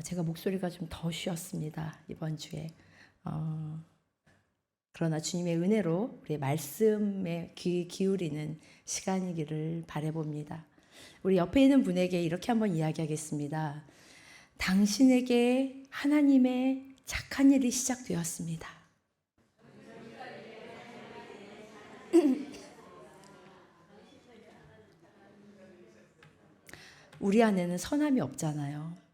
제가 목소리가 좀 더 쉬었습니다. 이번 주에. 그러나 주님의 은혜로 우리 말씀에 귀 기울이는 시간이기를 바라봅니다. 우리 옆에 있는 분에게 이렇게 한번 이야기하겠습니다. 당신에게 하나님의 착한 일이 시작되었습니다. 우리 안에는 선함이 없잖아요.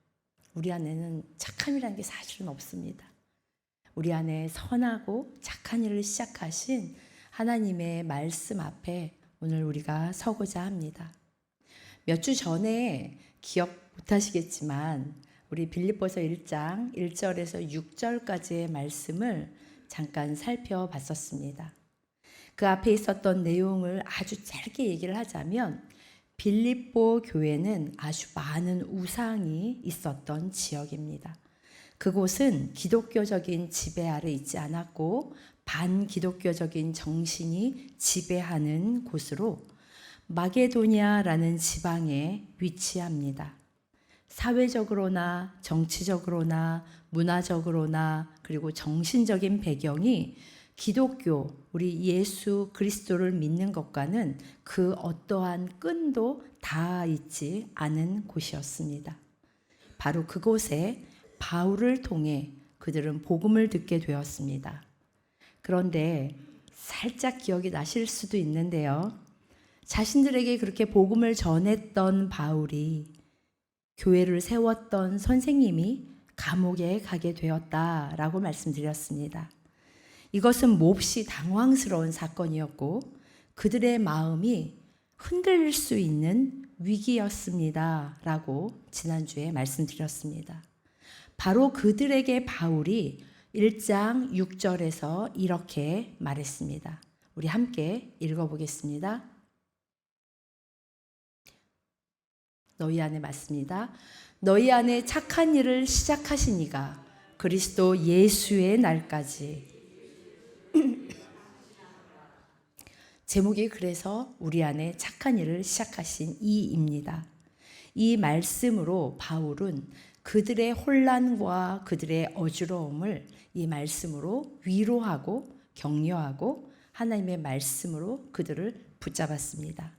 우리 안에는 착함이라는 게 사실은 없습니다. 우리 안에 선하고 착한 일을 시작하신 하나님의 말씀 앞에 오늘 우리가 서고자 합니다. 몇 주 전에 기억 못하시겠지만 우리 빌립보서 1장 1절에서 6절까지의 말씀을 잠깐 살펴봤었습니다. 그 앞에 있었던 내용을 아주 짧게 얘기를 하자면 빌립보 교회는 아주 많은 우상이 있었던 지역입니다. 그곳은 기독교적인 지배 아래 있지 않았고 반기독교적인 정신이 지배하는 곳으로 마게도니아라는 지방에 위치합니다. 사회적으로나 정치적으로나 문화적으로나 그리고 정신적인 배경이 기독교, 우리 예수 그리스도를 믿는 것과는 그 어떠한 끈도 닿아 있지 않은 곳이었습니다. 바로 그곳에 바울을 통해 그들은 복음을 듣게 되었습니다. 그런데 살짝 기억이 나실 수도 있는데요. 자신들에게 그렇게 복음을 전했던 바울이 교회를 세웠던 선생님이 감옥에 가게 되었다라고 말씀드렸습니다. 이것은 몹시 당황스러운 사건이었고 그들의 마음이 흔들릴 수 있는 위기였습니다. 라고 지난주에 말씀드렸습니다. 바로 그들에게 바울이 1장 6절에서 이렇게 말했습니다. 우리 함께 읽어보겠습니다. 너희 안에 맞습니다. 너희 안에 착한 일을 시작하신 이가 그리스도 예수의 날까지. 제목이 그래서 우리 안에 착한 일을 시작하신 이입니다. 이 말씀으로 바울은 그들의 혼란과 그들의 어지러움을 이 말씀으로 위로하고 격려하고 하나님의 말씀으로 그들을 붙잡았습니다.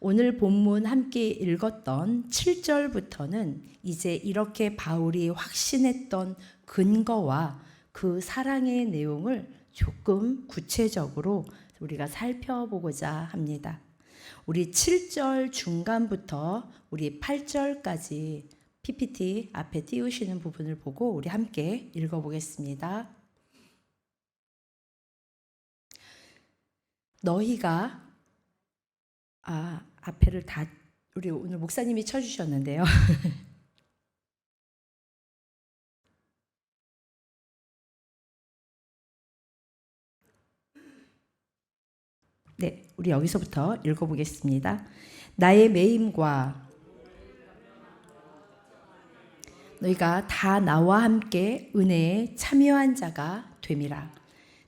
오늘 본문 함께 읽었던 7절부터는 이제 이렇게 바울이 확신했던 근거와 그 사랑의 내용을 조금 구체적으로 우리가 살펴보고자 합니다. 우리 7절 중간부터 우리 8절까지 PPT 앞에 띄우시는 부분을 보고 우리 함께 읽어보겠습니다. 너희가 앞에를 다 우리 오늘 목사님이 쳐주셨는데요. 네, 우리 여기서부터 읽어보겠습니다. 나의 매임과 너희가 다 나와 함께 은혜에 참여한 자가 됨이라.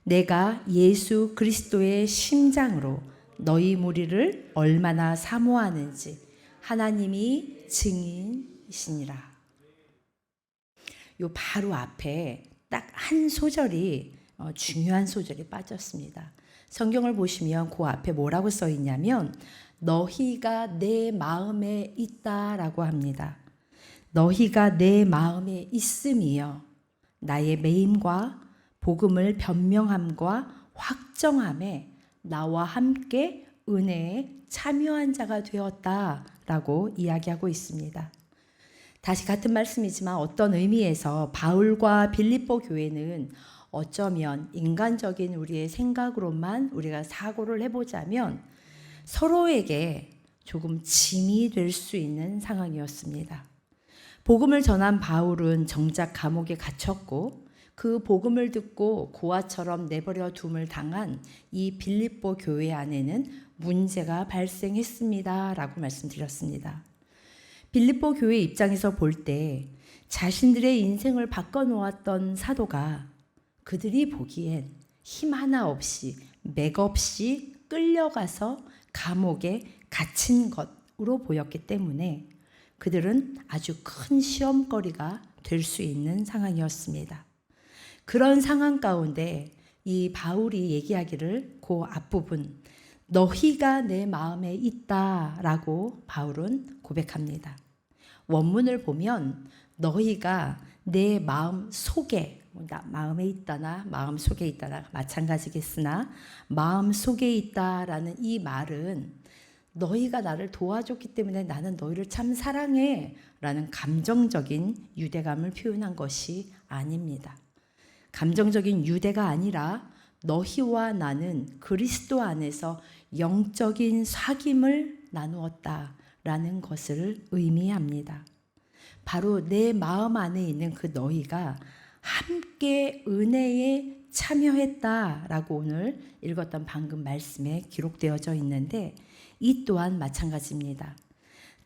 내가 예수 그리스도의 심장으로 너희 무리를 얼마나 사모하는지 하나님이 증인이시니라. 요 바로 앞에 딱 한 소절이 중요한 소절이 빠졌습니다. 성경을 보시면 그 앞에 뭐라고 써 있냐면 너희가 내 마음에 있다라고 합니다. 너희가 내 마음에 있음이여 나의 매임과 복음을 변명함과 확정함에 나와 함께 은혜에 참여한 자가 되었다라고 이야기하고 있습니다. 다시 같은 말씀이지만 어떤 의미에서 바울과 빌립보 교회는 어쩌면 인간적인 우리의 생각으로만 우리가 사고를 해보자면 서로에게 조금 짐이 될 수 있는 상황이었습니다. 복음을 전한 바울은 정작 감옥에 갇혔고 그 복음을 듣고 고아처럼 내버려 둠을 당한 이 빌립보 교회 안에는 문제가 발생했습니다. 라고 말씀드렸습니다. 빌립보 교회 입장에서 볼 때 자신들의 인생을 바꿔놓았던 사도가 그들이 보기엔 힘 하나 없이 맥없이 끌려가서 감옥에 갇힌 것으로 보였기 때문에 그들은 아주 큰 시험거리가 될 수 있는 상황이었습니다. 그런 상황 가운데 이 바울이 얘기하기를 그 앞부분 너희가 내 마음에 있다라고 바울은 고백합니다. 원문을 보면 너희가 내 마음 속에, 마음에 있다나 마음 속에 있다나 마찬가지겠으나 마음 속에 있다라는 이 말은 너희가 나를 도와줬기 때문에 나는 너희를 참 사랑해 라는 감정적인 유대감을 표현한 것이 아닙니다. 감정적인 유대가 아니라 너희와 나는 그리스도 안에서 영적인 사귐을 나누었다라는 것을 의미합니다. 바로 내 마음 안에 있는 그 너희가 함께 은혜에 참여했다라고 오늘 읽었던 방금 말씀에 기록되어져 있는데 이 또한 마찬가지입니다.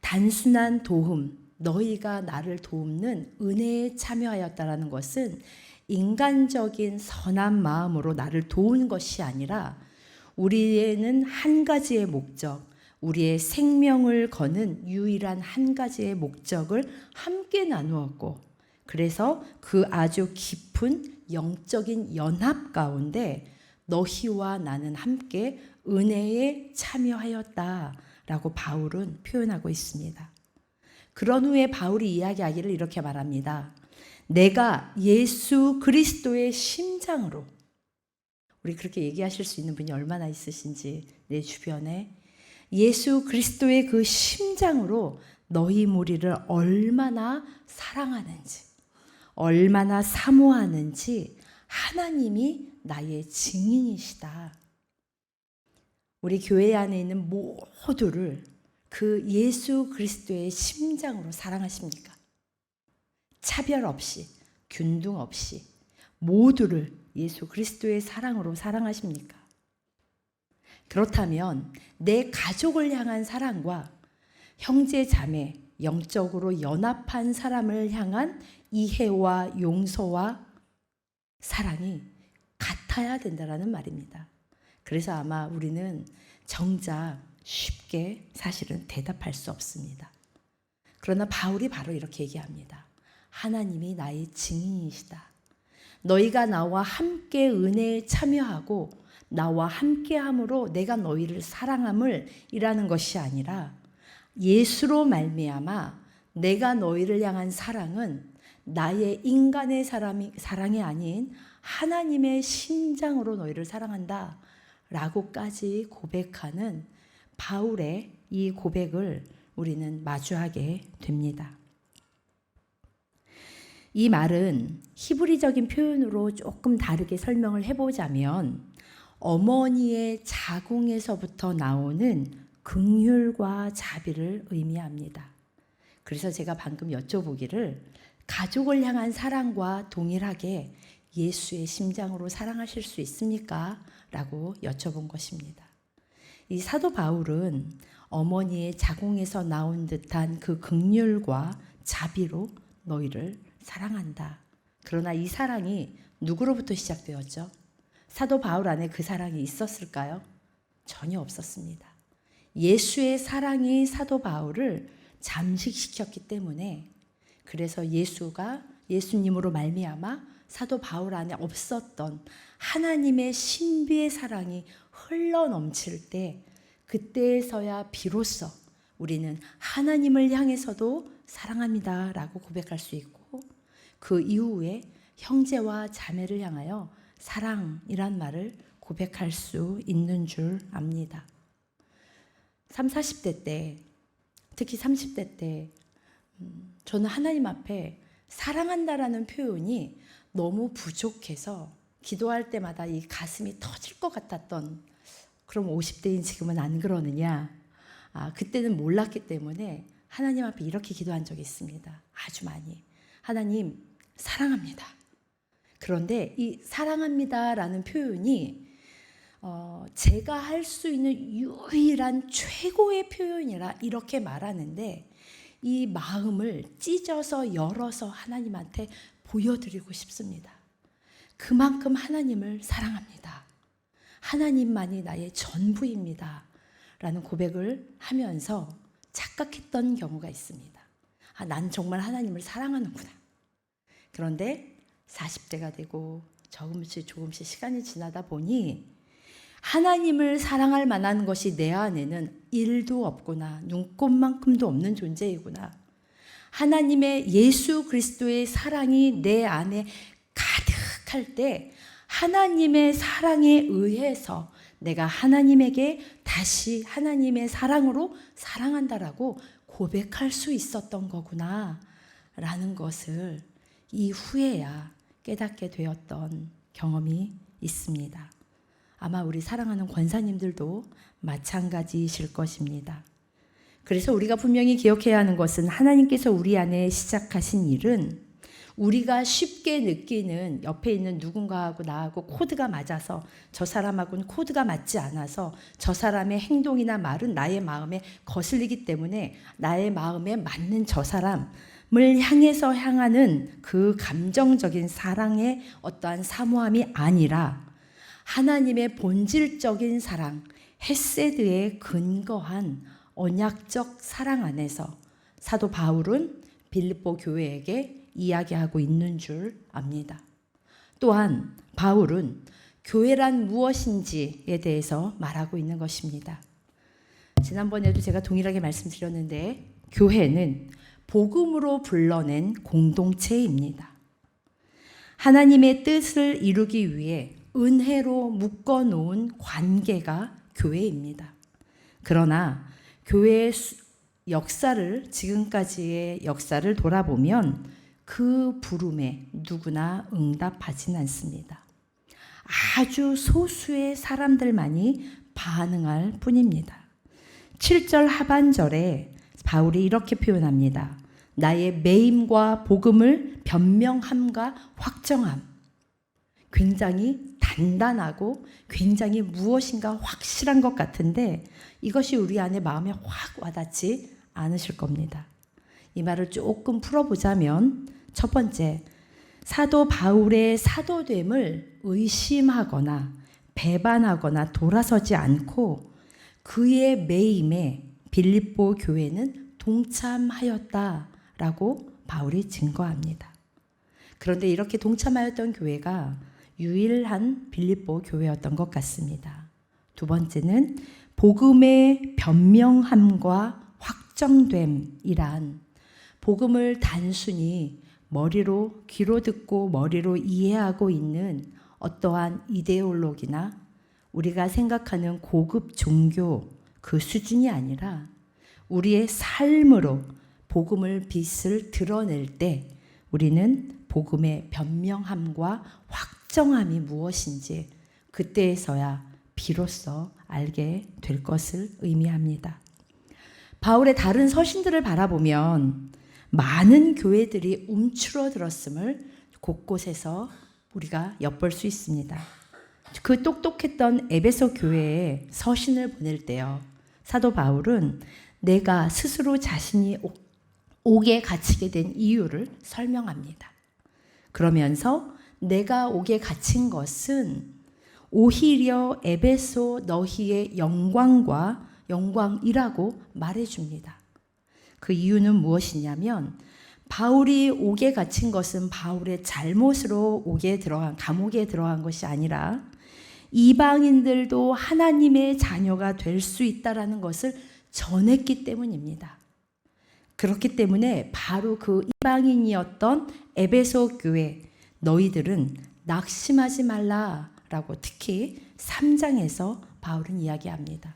단순한 도움, 너희가 나를 돕는 은혜에 참여하였다라는 것은 인간적인 선한 마음으로 나를 도운 것이 아니라 우리에는 한 가지의 목적, 우리의 생명을 거는 유일한 한 가지의 목적을 함께 나누었고 그래서 그 아주 깊은 영적인 연합 가운데 너희와 나는 함께 은혜에 참여하였다라고 바울은 표현하고 있습니다. 그런 후에 바울이 이야기하기를 이렇게 말합니다. 내가 예수 그리스도의 심장으로, 우리 그렇게 얘기하실 수 있는 분이 얼마나 있으신지 내 주변에 예수 그리스도의 그 심장으로 너희 무리를 얼마나 사랑하는지, 얼마나 사모하는지 하나님이 나의 증인이시다. 우리 교회 안에 있는 모두를 그 예수 그리스도의 심장으로 사랑하십니까? 차별 없이, 균등 없이 모두를 예수 그리스도의 사랑으로 사랑하십니까? 그렇다면 내 가족을 향한 사랑과 형제 자매, 영적으로 연합한 사람을 향한 이해와 용서와 사랑이 같아야 된다는 말입니다. 그래서 아마 우리는 정작 쉽게 사실은 대답할 수 없습니다. 그러나 바울이 바로 이렇게 얘기합니다. 하나님이 나의 증인이시다. 너희가 나와 함께 은혜에 참여하고 나와 함께함으로 내가 너희를 사랑함을 이라는 것이 아니라 예수로 말미암아 내가 너희를 향한 사랑은 나의 인간의 사랑이 아닌 하나님의 심장으로 너희를 사랑한다 라고까지 고백하는 바울의 이 고백을 우리는 마주하게 됩니다. 이 말은 히브리적인 표현으로 조금 다르게 설명을 해보자면 어머니의 자궁에서부터 나오는 긍휼과 자비를 의미합니다. 그래서 제가 방금 여쭤보기를 가족을 향한 사랑과 동일하게 예수의 심장으로 사랑하실 수 있습니까? 라고 여쭤본 것입니다. 이 사도 바울은 어머니의 자궁에서 나온 듯한 그 긍휼과 자비로 너희를 사랑한다. 그러나 이 사랑이 누구로부터 시작되었죠? 사도 바울 안에 그 사랑이 있었을까요? 전혀 없었습니다. 예수의 사랑이 사도 바울을 잠식시켰기 때문에 그래서 예수님으로 말미암아 사도 바울 안에 없었던 하나님의 신비의 사랑이 흘러넘칠 때 그때에서야 비로소 우리는 하나님을 향해서도 사랑합니다 라고 고백할 수 있고 그 이후에 형제와 자매를 향하여 사랑이란 말을 고백할 수 있는 줄 압니다. 30, 40대 때, 특히 30대 때 저는 하나님 앞에 사랑한다라는 표현이 너무 부족해서 기도할 때마다 이 가슴이 터질 것 같았던, 그럼 50대인 지금은 안 그러느냐? 그때는 몰랐기 때문에 하나님 앞에 이렇게 기도한 적이 있습니다. 아주 많이. 하나님, 사랑합니다. 그런데 이 사랑합니다라는 표현이 제가 할 수 있는 유일한 최고의 표현이라 이렇게 말하는데 이 마음을 찢어서 열어서 하나님한테 보여드리고 싶습니다. 그만큼 하나님을 사랑합니다. 하나님만이 나의 전부입니다. 라는 고백을 하면서 착각했던 경우가 있습니다. 난 정말 하나님을 사랑하는구나. 그런데 40대가 되고 조금씩 시간이 지나다 보니 하나님을 사랑할 만한 것이 내 안에는 1도 없구나. 눈꼽만큼도 없는 존재이구나. 하나님의 예수 그리스도의 사랑이 내 안에 가득할 때 하나님의 사랑에 의해서 내가 하나님에게 다시 하나님의 사랑으로 사랑한다라고 고백할 수 있었던 거구나 라는 것을 이후에야 깨닫게 되었던 경험이 있습니다. 아마 우리 사랑하는 권사님들도 마찬가지이실 것입니다. 그래서 우리가 분명히 기억해야 하는 것은 하나님께서 우리 안에 시작하신 일은 우리가 쉽게 느끼는 옆에 있는 누군가하고 나하고 코드가 맞아서 저 사람하고는 코드가 맞지 않아서 저 사람의 행동이나 말은 나의 마음에 거슬리기 때문에 나의 마음에 맞는 저 사람을 향해서 향하는 그 감정적인 사랑의 어떠한 사모함이 아니라 하나님의 본질적인 사랑, 헤세드에 근거한 언약적 사랑 안에서 사도 바울은 빌립보 교회에게 이야기하고 있는 줄 압니다. 또한 바울은 교회란 무엇인지에 대해서 말하고 있는 것입니다. 지난번에도 제가 동일하게 말씀드렸는데 교회는 복음으로 불러낸 공동체입니다. 하나님의 뜻을 이루기 위해 은혜로 묶어놓은 관계가 교회입니다. 그러나 교회의 역사를 지금까지의 역사를 돌아보면 그 부름에 누구나 응답하진 않습니다. 아주 소수의 사람들만이 반응할 뿐입니다. 7절 하반절에 바울이 이렇게 표현합니다. 나의 매임과 복음을 변명함과 확정함. 굉장히 단단하고 굉장히 무엇인가 확실한 것 같은데 이것이 우리 안에 마음에 확 와닿지 않으실 겁니다. 이 말을 조금 풀어보자면 첫 번째, 사도 바울의 사도됨을 의심하거나 배반하거나 돌아서지 않고 그의 매임에 빌립보 교회는 동참하였다라고 바울이 증거합니다. 그런데 이렇게 동참하였던 교회가 유일한 빌립보 교회였던 것 같습니다. 두 번째는 복음의 변명함과 확정됨이란 복음을 단순히 머리로 귀로 듣고 머리로 이해하고 있는 어떠한 이데올로기나 우리가 생각하는 고급 종교 그 수준이 아니라 우리의 삶으로 복음을 빛을 드러낼 때 우리는 복음의 변명함과 확정함이 무엇인지 그때에서야 비로소 알게 될 것을 의미합니다. 바울의 다른 서신들을 바라보면 많은 교회들이 움츠러들었음을 곳곳에서 우리가 엿볼 수 있습니다. 그 똑똑했던 에베소 교회에 서신을 보낼 때요. 사도 바울은 내가 스스로 자신이 옥에 갇히게 된 이유를 설명합니다. 그러면서 내가 옥에 갇힌 것은 오히려 에베소 너희의 영광이라고 말해줍니다. 그 이유는 무엇이냐면 바울이 옥에 갇힌 것은 바울의 잘못으로 감옥에 들어간 것이 아니라 이방인들도 하나님의 자녀가 될 수 있다라는 것을 전했기 때문입니다. 그렇기 때문에 바로 그 이방인이었던 에베소 교회 너희들은 낙심하지 말라라고 특히 3장에서 바울은 이야기합니다.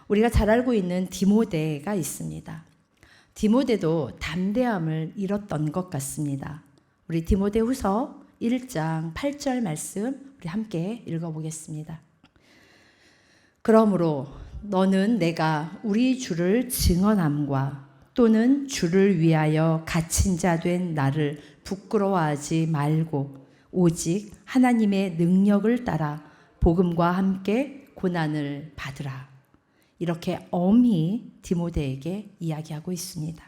우리가 잘 알고 있는 디모데가 있습니다. 디모데도 담대함을 잃었던 것 같습니다. 우리 디모데 후서 1장 8절 말씀 우리 함께 읽어보겠습니다. 그러므로 너는 내가 우리 주를 증언함과 또는 주를 위하여 갇힌 자 된 나를 부끄러워하지 말고 오직 하나님의 능력을 따라 복음과 함께 고난을 받으라. 이렇게 엄히 디모데에게 이야기하고 있습니다.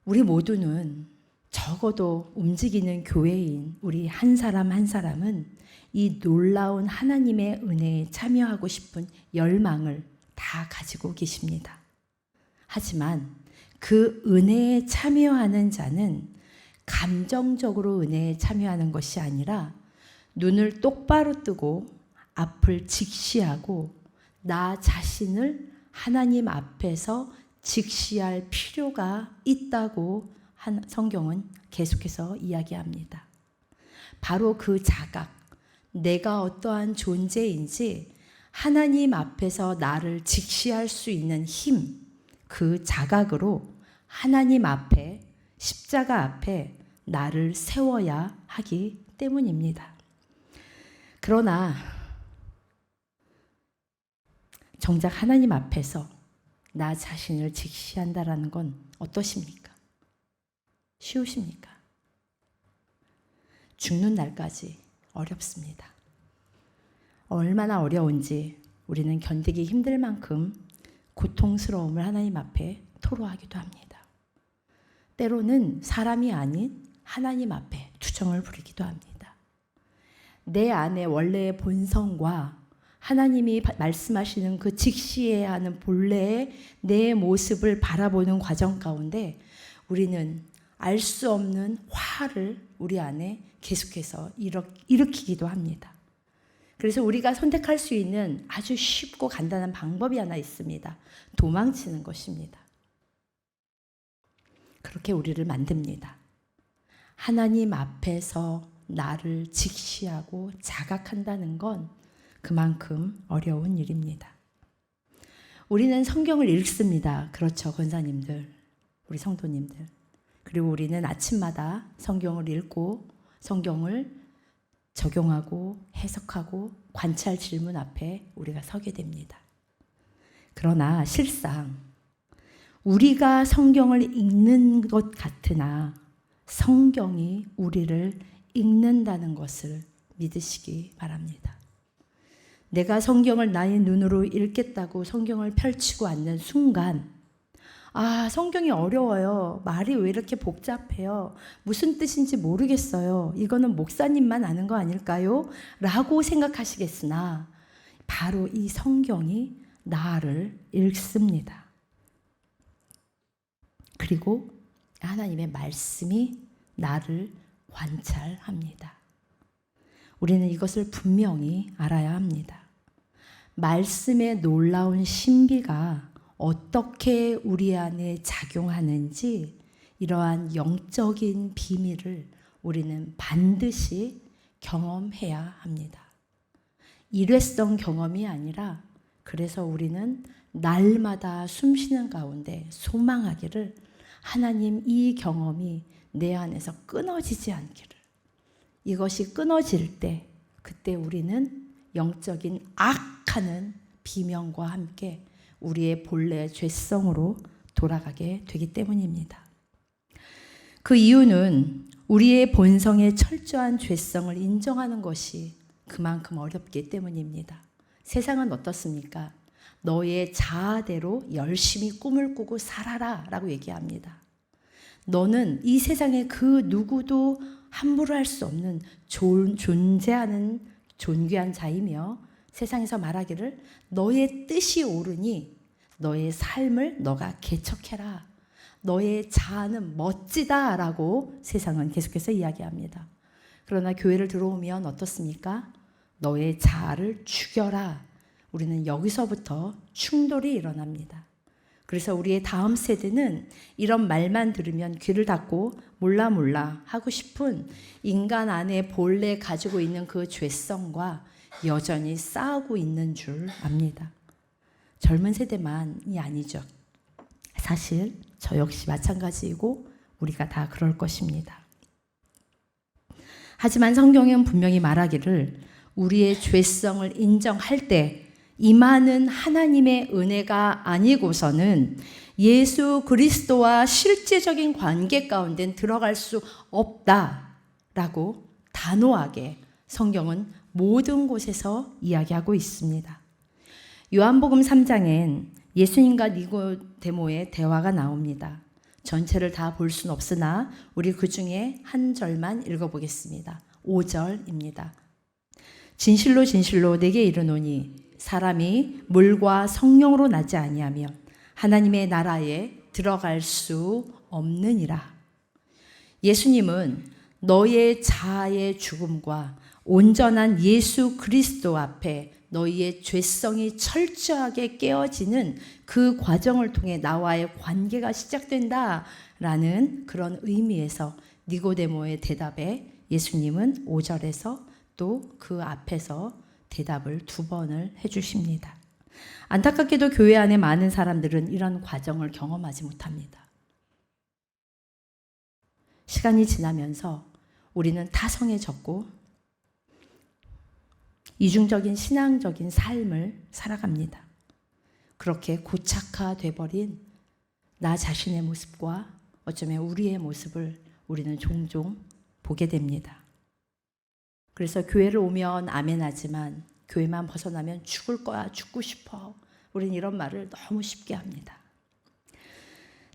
우리 모두는 적어도 움직이는 교회인 우리 한 사람 한 사람은 이 놀라운 하나님의 은혜에 참여하고 싶은 열망을 다 가지고 계십니다. 하지만 그 은혜에 참여하는 자는 감정적으로 은혜에 참여하는 것이 아니라 눈을 똑바로 뜨고 앞을 직시하고 나 자신을 하나님 앞에서 직시할 필요가 있다고 성경은 계속해서 이야기합니다. 바로 그 자각, 내가 어떠한 존재인지 하나님 앞에서 나를 직시할 수 있는 힘, 그 자각으로 하나님 앞에, 십자가 앞에 나를 세워야 하기 때문입니다. 그러나 정작 하나님 앞에서 나 자신을 직시한다라는 건 어떠십니까? 쉬우십니까? 죽는 날까지 어렵습니다. 얼마나 어려운지 우리는 견디기 힘들 만큼 고통스러움을 하나님 앞에 토로하기도 합니다. 때로는 사람이 아닌 하나님 앞에 투정을 부리기도 합니다. 내 안에 원래의 본성과 하나님이 말씀하시는 그 직시해야 하는 본래의 내 모습을 바라보는 과정 가운데 우리는 알 수 없는 화를 우리 안에 계속해서 일으키기도 합니다. 그래서 우리가 선택할 수 있는 아주 쉽고 간단한 방법이 하나 있습니다. 도망치는 것입니다. 그렇게 우리를 만듭니다. 하나님 앞에서 나를 직시하고 자각한다는 건 그만큼 어려운 일입니다. 우리는 성경을 읽습니다. 그렇죠, 권사님들, 우리 성도님들. 그리고 우리는 아침마다 성경을 읽고 성경을 적용하고 해석하고 관찰 질문 앞에 우리가 서게 됩니다. 그러나 실상 우리가 성경을 읽는 것 같으나 성경이 우리를 읽는다는 것을 믿으시기 바랍니다. 내가 성경을 나의 눈으로 읽겠다고 성경을 펼치고 앉는 순간 성경이 어려워요. 말이 왜 이렇게 복잡해요? 무슨 뜻인지 모르겠어요. 이거는 목사님만 아는 거 아닐까요? 라고 생각하시겠으나 바로 이 성경이 나를 읽습니다. 그리고 하나님의 말씀이 나를 관찰합니다. 우리는 이것을 분명히 알아야 합니다. 말씀의 놀라운 신비가 어떻게 우리 안에 작용하는지 이러한 영적인 비밀을 우리는 반드시 경험해야 합니다. 일회성 경험이 아니라 그래서 우리는 날마다 숨쉬는 가운데 소망하기를 하나님 이 경험이 내 안에서 끊어지지 않기를. 이것이 끊어질 때 그때 우리는 영적인 악하는 비명과 함께 우리의 본래 죄성으로 돌아가게 되기 때문입니다. 그 이유는 우리의 본성의 철저한 죄성을 인정하는 것이 그만큼 어렵기 때문입니다. 세상은 어떻습니까? 너의 자아대로 열심히 꿈을 꾸고 살아라 라고 얘기합니다. 너는 이 세상에 그 누구도 함부로 할 수 없는 존재하는 존귀한 자이며 세상에서 말하기를 너의 뜻이 옳으니 너의 삶을 너가 개척해라. 너의 자아는 멋지다 라고 세상은 계속해서 이야기합니다. 그러나 교회를 들어오면 어떻습니까? 너의 자아를 죽여라. 우리는 여기서부터 충돌이 일어납니다. 그래서 우리의 다음 세대는 이런 말만 들으면 귀를 닫고 몰라 하고 싶은 인간 안에 본래 가지고 있는 그 죄성과 여전히 싸우고 있는 줄 압니다. 젊은 세대만이 아니죠. 사실 저 역시 마찬가지이고 우리가 다 그럴 것입니다. 하지만 성경은 분명히 말하기를 우리의 죄성을 인정할 때 임하는 하나님의 은혜가 아니고서는 예수 그리스도와 실제적인 관계 가운데 들어갈 수 없다라고 단호하게 성경은 모든 곳에서 이야기하고 있습니다. 요한복음 3장엔 예수님과 니고데모의 대화가 나옵니다. 전체를 다 볼 수는 없으나 우리 그 중에 한 절만 읽어보겠습니다. 5절입니다. 진실로 진실로 내게 이르노니 사람이 물과 성령으로 나지 아니하면 하나님의 나라에 들어갈 수 없느니라. 예수님은 너의 자아의 죽음과 온전한 예수 그리스도 앞에 너희의 죄성이 철저하게 깨어지는 그 과정을 통해 나와의 관계가 시작된다라는 그런 의미에서 니고데모의 대답에 예수님은 5절에서 또 그 앞에서 대답을 2번을 해주십니다. 안타깝게도 교회 안에 많은 사람들은 이런 과정을 경험하지 못합니다. 시간이 지나면서 우리는 타성해졌고 이중적인 신앙적인 삶을 살아갑니다. 그렇게 고착화돼 버린 나 자신의 모습과 어쩌면 우리의 모습을 우리는 종종 보게 됩니다. 그래서 교회를 오면 아멘하지만 교회만 벗어나면 죽을 거야, 죽고 싶어. 우리는 이런 말을 너무 쉽게 합니다.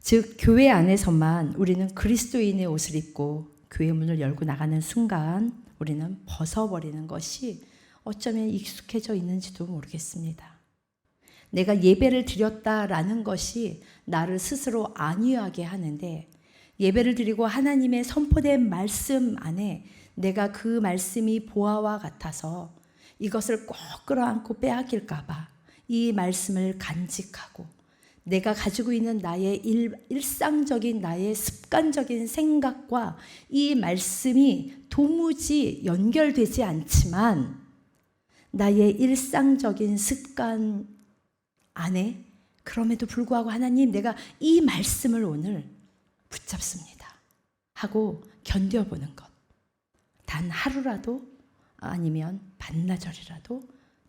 즉 교회 안에서만 우리는 그리스도인의 옷을 입고 교회 문을 열고 나가는 순간 우리는 벗어버리는 것이 어쩌면 익숙해져 있는지도 모르겠습니다. 내가 예배를 드렸다라는 것이 나를 스스로 안위하게 하는데 예배를 드리고 하나님의 선포된 말씀 안에 내가 그 말씀이 보아와 같아서 이것을 꼭 끌어안고 빼앗길까 봐 이 말씀을 간직하고 내가 가지고 있는 나의 일상적인 나의 습관적인 생각과 이 말씀이 도무지 연결되지 않지만 나의 일상적인 습관 안에 그럼에도 불구하고 하나님 내가 이 말씀을 오늘 붙잡습니다 하고 견뎌보는 것. 단 하루라도 아니면 반나절이라도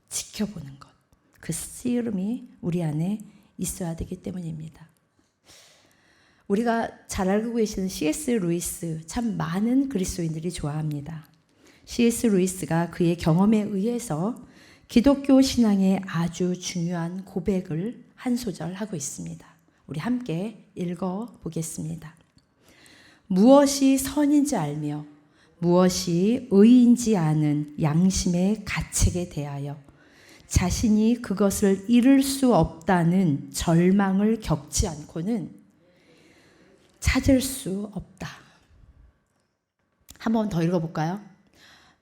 지켜보는 것. 그 씨름이 우리 안에 있어야 되기 때문입니다. 우리가 잘 알고 계시는 C.S. 루이스 참 많은 그리스도인들이 좋아합니다. C.S. 루이스가 그의 경험에 의해서 기독교 신앙의 아주 중요한 고백을 한 소절 하고 있습니다. 우리 함께 읽어보겠습니다. 무엇이 선인지 알며 무엇이 의인지 아는 양심의 가책에 대하여 자신이 그것을 이룰 수 없다는 절망을 겪지 않고는 찾을 수 없다. 한 번 더 읽어볼까요?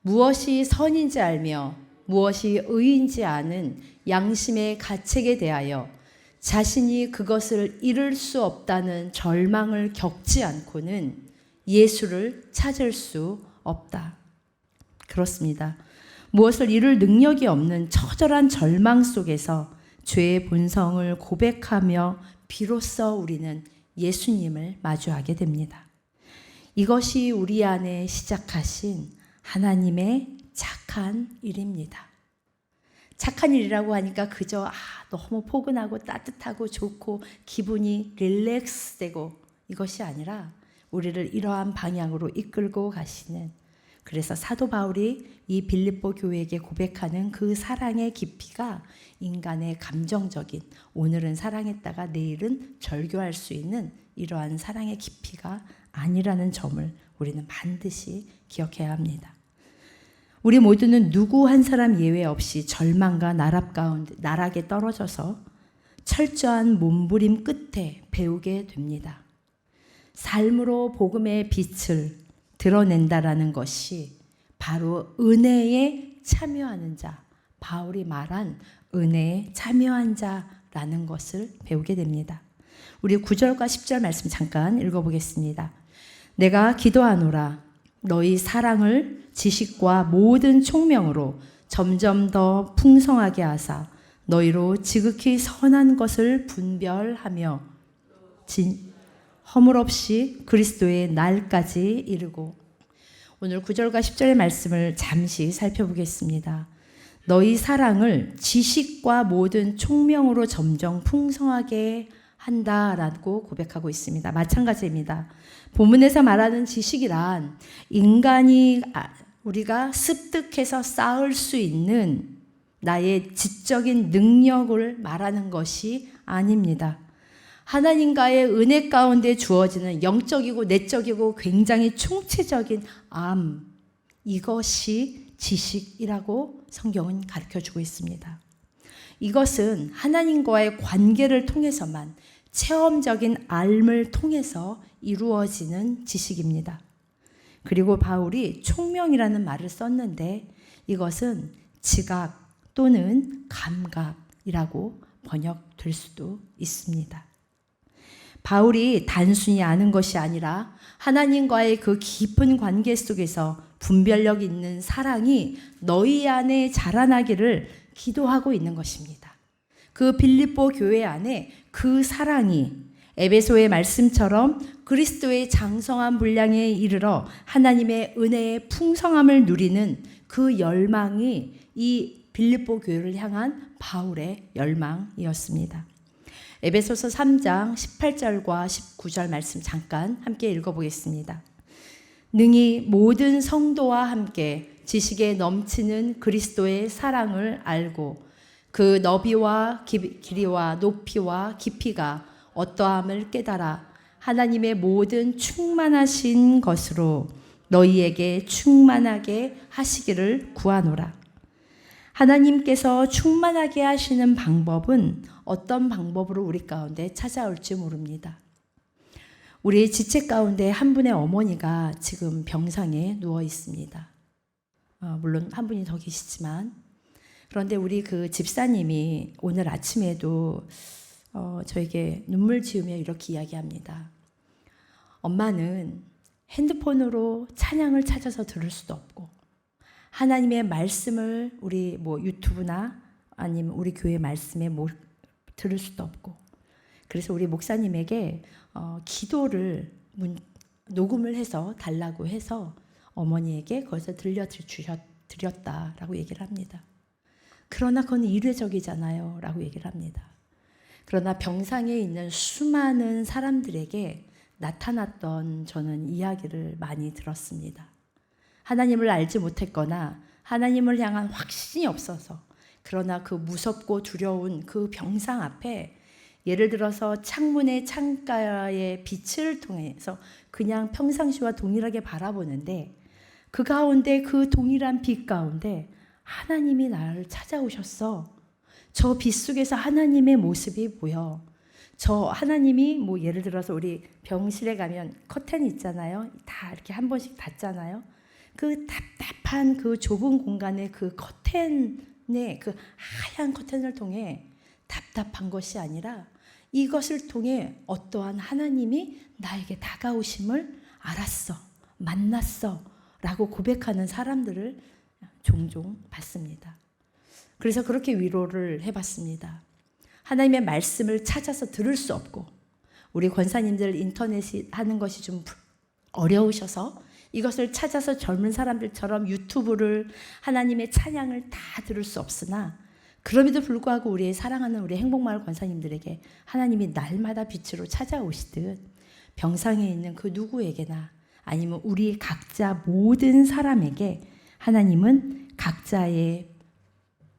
무엇이 선인지 알며 무엇이 의인지 아는 양심의 가책에 대하여 자신이 그것을 이룰 수 없다는 절망을 겪지 않고는 예수를 찾을 수 없다. 그렇습니다. 무엇을 이룰 능력이 없는 처절한 절망 속에서 죄의 본성을 고백하며 비로소 우리는 예수님을 마주하게 됩니다. 이것이 우리 안에 시작하신 하나님의 착한 일입니다. 착한 일이라고 하니까 그저 너무 포근하고 따뜻하고 좋고 기분이 릴렉스되고 이것이 아니라 우리를 이러한 방향으로 이끌고 가시는, 그래서 사도 바울이 이 빌립보 교회에게 고백하는 그 사랑의 깊이가 인간의 감정적인, 오늘은 사랑했다가 내일은 절교할 수 있는 이러한 사랑의 깊이가 아니라는 점을 우리는 반드시 기억해야 합니다. 우리 모두는 누구 한 사람 예외 없이 절망과 나락에 떨어져서 철저한 몸부림 끝에 배우게 됩니다. 삶으로 복음의 빛을 드러낸다라는 것이 바로 은혜에 참여하는 자, 바울이 말한 은혜에 참여한 자라는 것을 배우게 됩니다. 우리 9절과 10절 말씀 잠깐 읽어보겠습니다. 내가 기도하노라 너희 사랑을 지식과 모든 총명으로 점점 더 풍성하게 하사 너희로 지극히 선한 것을 분별하며 허물 없이 그리스도의 날까지 이르고. 오늘 9절과 10절의 말씀을 잠시 살펴보겠습니다. 너희 사랑을 지식과 모든 총명으로 점점 풍성하게 한다라고 고백하고 있습니다. 마찬가지입니다. 본문에서 말하는 지식이란 인간이 우리가 습득해서 쌓을 수 있는 나의 지적인 능력을 말하는 것이 아닙니다. 하나님과의 은혜 가운데 주어지는 영적이고 내적이고 굉장히 총체적인 이것이 지식이라고 성경은 가르쳐주고 있습니다. 이것은 하나님과의 관계를 통해서만, 체험적인 알을 통해서 이루어지는 지식입니다. 그리고 바울이 총명이라는 말을 썼는데 이것은 지각 또는 감각이라고 번역될 수도 있습니다. 바울이 단순히 아는 것이 아니라 하나님과의 그 깊은 관계 속에서 분별력 있는 사랑이 너희 안에 자라나기를 기도하고 있는 것입니다. 그 빌립보 교회 안에 그 사랑이 에베소의 말씀처럼 그리스도의 장성한 분량에 이르러 하나님의 은혜의 풍성함을 누리는 그 열망이 이 빌립보 교회를 향한 바울의 열망이었습니다. 에베소서 3장 18절과 19절 말씀 잠깐 함께 읽어보겠습니다. 능히 모든 성도와 함께 지식에 넘치는 그리스도의 사랑을 알고 그 너비와 길이와 높이와 깊이가 어떠함을 깨달아 하나님의 모든 충만하신 것으로 너희에게 충만하게 하시기를 구하노라. 하나님께서 충만하게 하시는 방법은 어떤 방법으로 우리 가운데 찾아올지 모릅니다. 우리 지체 가운데 한 분의 어머니가 지금 병상에 누워 있습니다. 물론 한 분이 더 계시지만, 그런데 우리 그 집사님이 오늘 아침에도 저에게 눈물 지으며 이렇게 이야기합니다. 엄마는 핸드폰으로 찬양을 찾아서 들을 수도 없고 하나님의 말씀을 우리 유튜브나 아니면 우리 교회 말씀에 들을 수도 없고, 그래서 우리 목사님에게 기도를 녹음을 해서 달라고 해서 어머니에게 거기서 들려드렸다라고 얘기를 합니다. 그러나 그건 일회적이잖아요 라고 얘기를 합니다. 그러나 병상에 있는 수많은 사람들에게 나타났던 저는 이야기를 많이 들었습니다. 하나님을 알지 못했거나 하나님을 향한 확신이 없어서, 그러나 그 무섭고 두려운 그 병상 앞에 예를 들어서 창문의 창가의 빛을 통해서 그냥 평상시와 동일하게 바라보는데 그 가운데 그 동일한 빛 가운데 하나님이 나를 찾아오셨어. 저 빛 속에서 하나님의 모습이 보여. 저 하나님이 예를 들어서 우리 병실에 가면 커튼이 있잖아요. 다 이렇게 한 번씩 닫잖아요. 그 답답한 그 좁은 공간의 그 커튼의 그 하얀 커튼을 통해 답답한 것이 아니라 이것을 통해 어떠한 하나님이 나에게 다가오심을 알았어, 만났어 라고 고백하는 사람들을 종종 봤습니다. 그래서 그렇게 위로를 해봤습니다. 하나님의 말씀을 찾아서 들을 수 없고, 우리 권사님들 인터넷이 하는 것이 좀 어려우셔서 이것을 찾아서 젊은 사람들처럼 유튜브를 하나님의 찬양을 다 들을 수 없으나, 그럼에도 불구하고 우리의 사랑하는 우리 행복마을 권사님들에게 하나님이 날마다 빛으로 찾아오시듯 병상에 있는 그 누구에게나 아니면 우리 각자 모든 사람에게 하나님은 각자의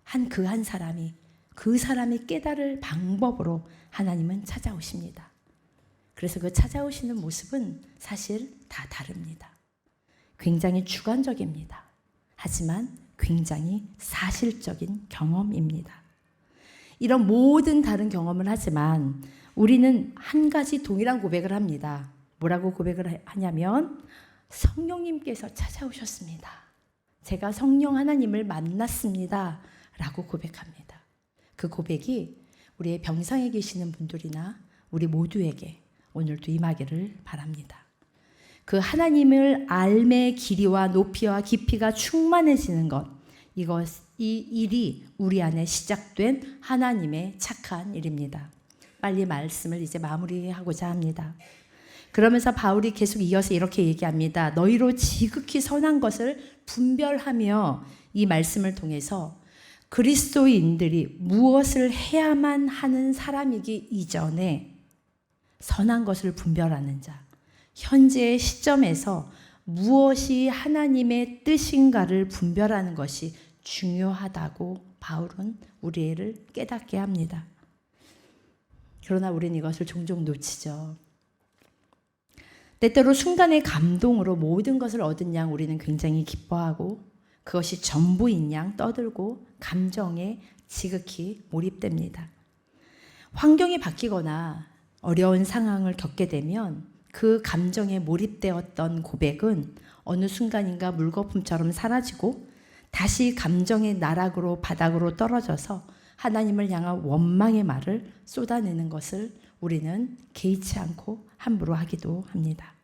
한 사람이 그 사람이 깨달을 방법으로 하나님은 찾아오십니다. 그래서 그 찾아오시는 모습은 사실 다 다릅니다. 굉장히 주관적입니다. 하지만 굉장히 사실적인 경험입니다. 이런 모든 다른 경험을 하지만 우리는 한 가지 동일한 고백을 합니다. 뭐라고 고백을 하냐면 성령님께서 찾아오셨습니다. 제가 성령 하나님을 만났습니다. 라고 고백합니다. 그 고백이 우리의 병상에 계시는 분들이나 우리 모두에게 오늘도 임하기를 바랍니다. 그 하나님을 알매 길이와 높이와 깊이가 충만해지는 것, 이 일이 우리 안에 시작된 하나님의 착한 일입니다. 빨리 말씀을 이제 마무리하고자 합니다. 그러면서 바울이 계속 이어서 이렇게 얘기합니다. 너희로 지극히 선한 것을 분별하며 이 말씀을 통해서 그리스도인들이 무엇을 해야만 하는 사람이기 이전에 선한 것을 분별하는 자, 현재의 시점에서 무엇이 하나님의 뜻인가를 분별하는 것이 중요하다고 바울은 우리를 깨닫게 합니다. 그러나 우리는 이것을 종종 놓치죠. 때때로 순간의 감동으로 모든 것을 얻은 양 우리는 굉장히 기뻐하고 그것이 전부인 양 떠들고 감정에 지극히 몰입됩니다. 환경이 바뀌거나 어려운 상황을 겪게 되면 그 감정에 몰입되었던 고백은 어느 순간인가 물거품처럼 사라지고 다시 감정의 나락으로 바닥으로 떨어져서 하나님을 향한 원망의 말을 쏟아내는 것을 우리는 개의치 않고 함부로 하기도 합니다.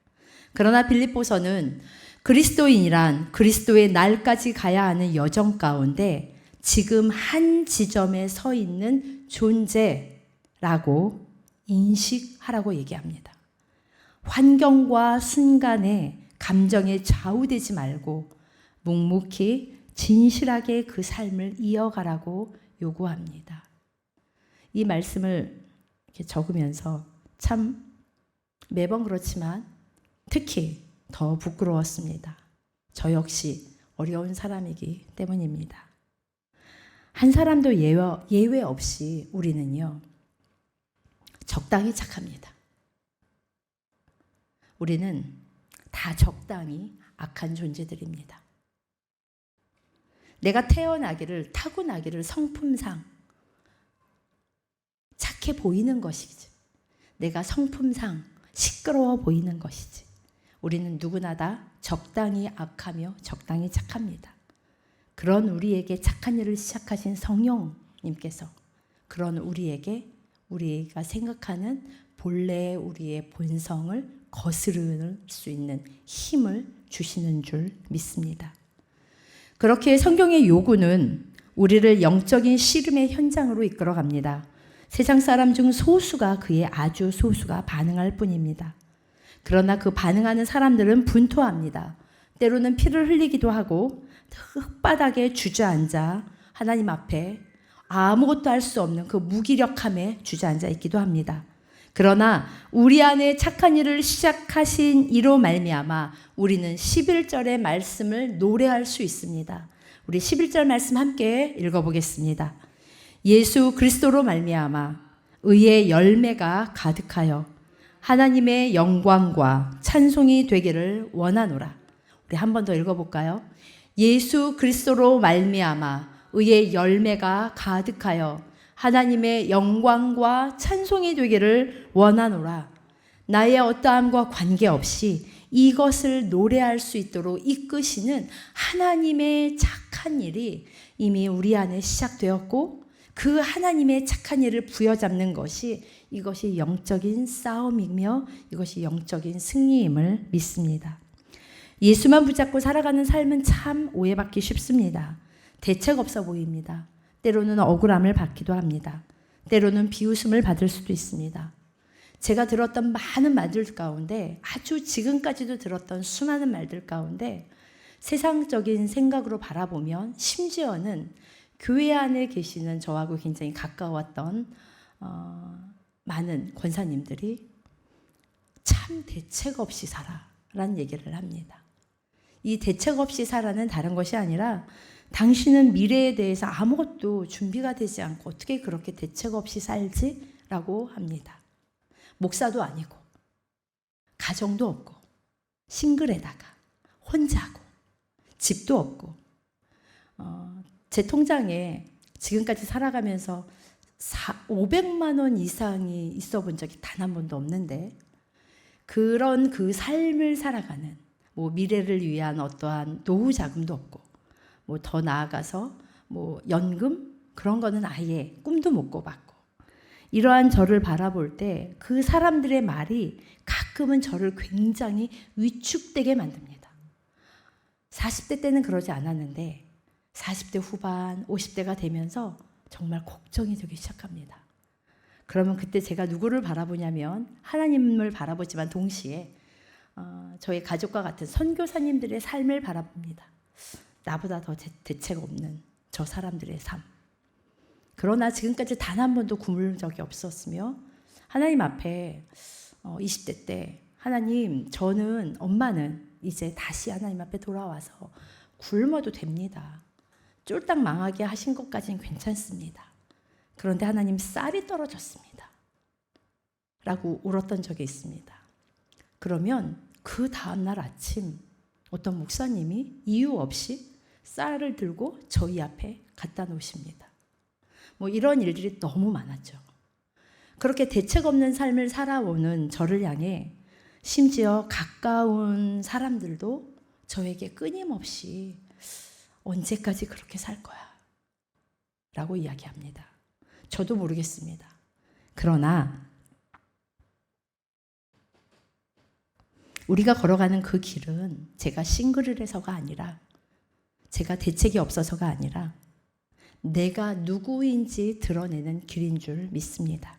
그러나 빌립보서는 그리스도인이란 그리스도의 날까지 가야 하는 여정 가운데 지금 한 지점에 서 있는 존재라고 인식하라고 얘기합니다. 환경과 순간에 감정에 좌우되지 말고 묵묵히 진실하게 그 삶을 이어가라고 요구합니다. 이 말씀을 이렇게 적으면서 참 매번 그렇지만 특히 더 부끄러웠습니다. 저 역시 어려운 사람이기 때문입니다. 한 사람도 예외 없이 우리는요, 적당히 착합니다. 우리는 다 적당히 악한 존재들입니다. 내가 타고나기를 성품상 착해 보이는 것이지, 내가 성품상 시끄러워 보이는 것이지, 우리는 누구나 다 적당히 악하며 적당히 착합니다. 그런 우리에게 착한 일을 시작하신 성령님께서 그런 우리가 생각하는 본래의 우리의 본성을 거스를 수 있는 힘을 주시는 줄 믿습니다. 그렇게 성경의 요구는 우리를 영적인 씨름의 현장으로 이끌어갑니다. 세상 사람 중 소수가, 그의 아주 소수가 반응할 뿐입니다. 그러나 그 반응하는 사람들은 분투합니다. 때로는 피를 흘리기도 하고 흙바닥에 주저앉아 하나님 앞에 아무것도 할 수 없는 그 무기력함에 주저앉아 있기도 합니다. 그러나 우리 안에 착한 일을 시작하신 이로 말미암아 우리는 11절의 말씀을 노래할 수 있습니다. 우리 11절 말씀 함께 읽어보겠습니다. 예수 그리스도로 말미암아 의의 열매가 가득하여 하나님의 영광과 찬송이 되기를 원하노라. 우리 한 번 더 읽어볼까요? 예수 그리스도로 말미암아 의의 열매가 가득하여 하나님의 영광과 찬송이 되기를 원하노라. 나의 어떠함과 관계없이 이것을 노래할 수 있도록 이끄시는 하나님의 착한 일이 이미 우리 안에 시작되었고, 그 하나님의 착한 일을 부여잡는 것이, 이것이 영적인 싸움이며 이것이 영적인 승리임을 믿습니다. 예수만 붙잡고 살아가는 삶은 참 오해받기 쉽습니다. 대책 없어 보입니다. 때로는 억울함을 받기도 합니다. 때로는 비웃음을 받을 수도 있습니다. 제가 들었던 많은 말들 가운데, 아주 지금까지도 들었던 수많은 말들 가운데 세상적인 생각으로 바라보면, 심지어는 교회 안에 계시는 저하고 굉장히 가까웠던 많은 권사님들이 참 대책 없이 살아라는 얘기를 합니다. 이 대책 없이 살아는 다른 것이 아니라, 당신은 미래에 대해서 아무것도 준비가 되지 않고 어떻게 그렇게 대책 없이 살지? 라고 합니다. 목사도 아니고 가정도 없고 싱글에다가 혼자고 집도 없고, 제 통장에 지금까지 살아가면서 500만 원 이상이 있어 본 적이 단 한 번도 없는데, 그런 그 삶을 살아가는, 미래를 위한 어떠한 노후 자금도 없고, 더 나아가서 연금 그런 거는 아예 꿈도 못 꿔봤고, 이러한 저를 바라볼 때 그 사람들의 말이 가끔은 저를 굉장히 위축되게 만듭니다. 40대 때는 그러지 않았는데 40대 후반, 50대가 되면서 정말 걱정이 되기 시작합니다. 그러면 그때 제가 누구를 바라보냐면, 하나님을 바라보지만 동시에 저희 가족과 같은 선교사님들의 삶을 바라봅니다. 나보다 더 대책 없는 저 사람들의 삶. 그러나 지금까지 단 한 번도 굶은 적이 없었으며, 하나님 앞에 20대 때, 하나님, 엄마는 이제 다시 하나님 앞에 돌아와서 굶어도 됩니다. 쫄딱 망하게 하신 것까지는 괜찮습니다. 그런데 하나님, 쌀이 떨어졌습니다. 라고 울었던 적이 있습니다. 그러면 그 다음날 아침 어떤 목사님이 이유 없이 쌀을 들고 저희 앞에 갖다 놓으십니다. 이런 일들이 너무 많았죠. 그렇게 대책 없는 삶을 살아오는 저를 향해 심지어 가까운 사람들도 저에게 끊임없이 언제까지 그렇게 살 거야? 라고 이야기합니다. 저도 모르겠습니다. 그러나 우리가 걸어가는 그 길은 제가 싱글을 해서가 아니라, 제가 대책이 없어서가 아니라 내가 누구인지 드러내는 길인 줄 믿습니다.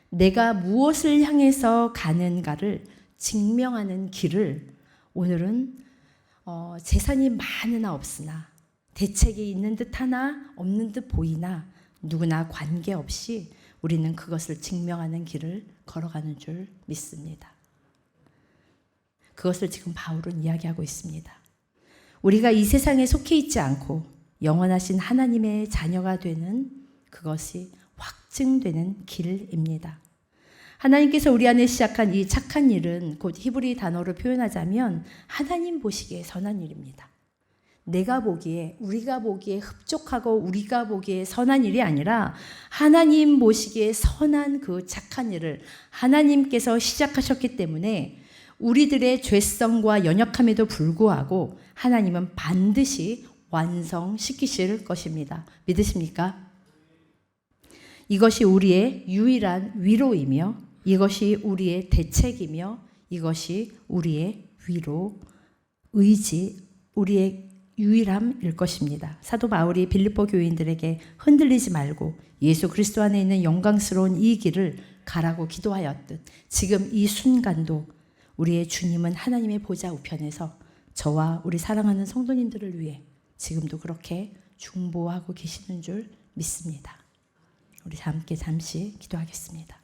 내가 무엇을 향해서 가는가를 증명하는 길을 오늘은 재산이 많으나 없으나, 대책이 있는 듯 하나 없는 듯 보이나 누구나 관계없이 우리는 그것을 증명하는 길을 걸어가는 줄 믿습니다. 그것을 지금 바울은 이야기하고 있습니다. 우리가 이 세상에 속해 있지 않고 영원하신 하나님의 자녀가 되는 그것이 확증되는 길입니다. 하나님께서 우리 안에 시작한 이 착한 일은 곧 히브리 단어로 표현하자면 하나님 보시기에 선한 일입니다. 내가 보기에, 우리가 보기에 흡족하고 우리가 보기에 선한 일이 아니라 하나님 보시기에 선한 그 착한 일을 하나님께서 시작하셨기 때문에 우리들의 죄성과 연약함에도 불구하고 하나님은 반드시 완성시키실 것입니다. 믿으십니까? 이것이 우리의 유일한 위로이며 이것이 우리의 대책이며 이것이 우리의 위로, 의지, 우리의 유일함일 것입니다. 사도 바울이 빌립보 교인들에게 흔들리지 말고 예수 그리스도 안에 있는 영광스러운 이 길을 가라고 기도하였듯 지금 이 순간도 우리의 주님은 하나님의 보좌 우편에서 저와 우리 사랑하는 성도님들을 위해 지금도 그렇게 중보하고 계시는 줄 믿습니다. 우리 함께 잠시 기도하겠습니다.